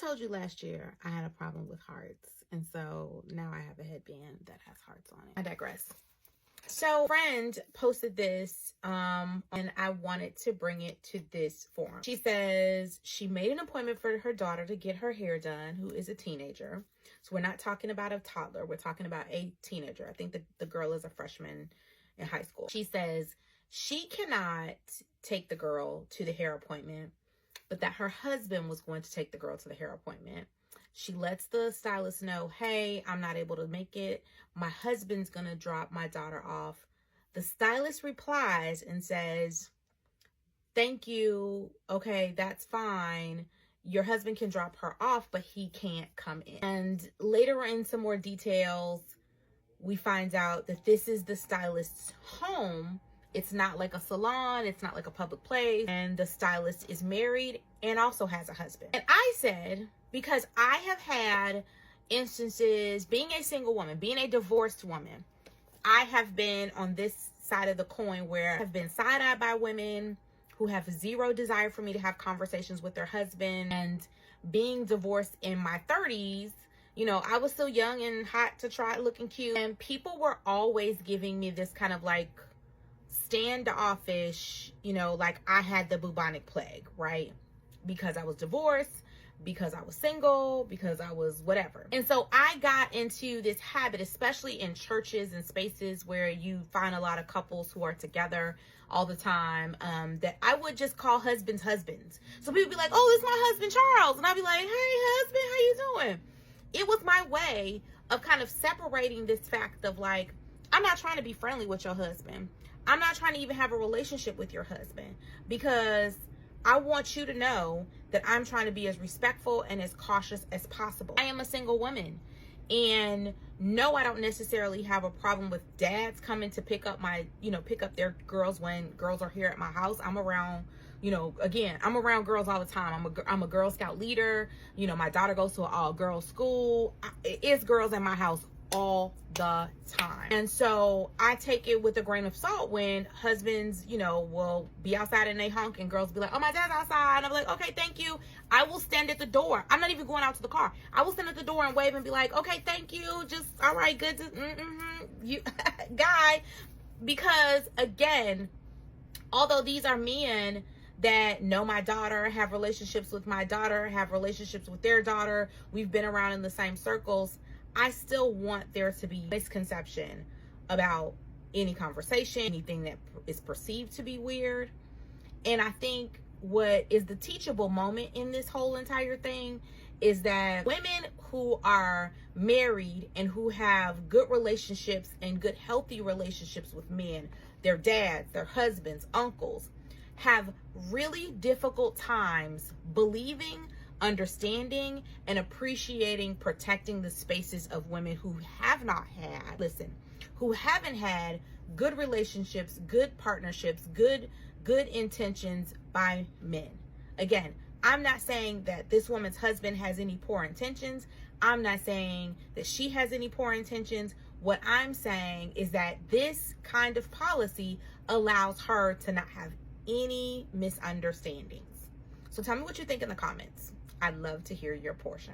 told you last year I had a problem with hearts, and so now I have a headband that has hearts on it. I digress. So a friend posted this and I wanted to bring it to this forum. She says she made an appointment for her daughter to get her hair done, who is a teenager. So we're not talking about a toddler. We're talking about a teenager. I think the girl is a freshman in high school. She says she cannot take the girl to the hair appointment, but that her husband was going to take the girl to the hair appointment. She lets the stylist know, hey, I'm not able to make it. My husband's going to drop my daughter off. The stylist replies and says, thank you. Okay, that's fine. Your husband can drop her off, but he can't come in. And later in some more details, we find out that this is the stylist's home. It's not like a salon. It's not like a public place. And the stylist is married and also has a husband. And I said, because I have had instances, being a single woman, being a divorced woman, I have been on this side of the coin where I have been side-eyed by women who have zero desire for me to have conversations with their husband. And being divorced in my 30s, you know, I was still young and hot to try looking cute. And people were always giving me this kind of like standoffish, you know, like I had the bubonic plague, right? Because I was divorced, because I was single, because I was whatever. And so I got into this habit, especially in churches and spaces where you find a lot of couples who are together all the time, that I would just call husbands husbands. So people be like, oh, this is my husband Charles. And I'd be like, hey husband, how you doing? It was my way of kind of separating this fact of like, I'm not trying to be friendly with your husband. I'm not trying to even have a relationship with your husband, because I want you to know that I'm trying to be as respectful and as cautious as possible. I am a single woman, and no, I don't necessarily have a problem with dads coming to pick up their girls when girls are here at my house. I'm around, again, I'm around girls all the time. I'm a Girl Scout leader. My daughter goes to an all girls school. It's girls in my house all the time. And so I take it with a grain of salt when husbands, will be outside and they honk and girls be like, oh, my dad's outside. And I'm like, okay, thank you. I will stand at the door. I'm not even going out to the car. I will stand at the door and wave and be like, okay, thank you. Just, all right, good to, you guy. Because again, although these are men that know my daughter, have relationships with my daughter, have relationships with their daughter, we've been around in the same circles, I still want there to be misconception about any conversation, anything that is perceived to be weird. And I think what is the teachable moment in this whole entire thing is that women who are married and who have good relationships and good healthy relationships with men, their dads, their husbands, uncles, have really difficult times believing, understanding, and appreciating protecting the spaces of women who have not had, who haven't had good relationships, good partnerships, good intentions by men. Again, I'm not saying that this woman's husband has any poor intentions. I'm not saying that she has any poor intentions. What I'm saying is that this kind of policy allows her to not have any misunderstandings. So tell me what you think in the comments. I'd love to hear your portion.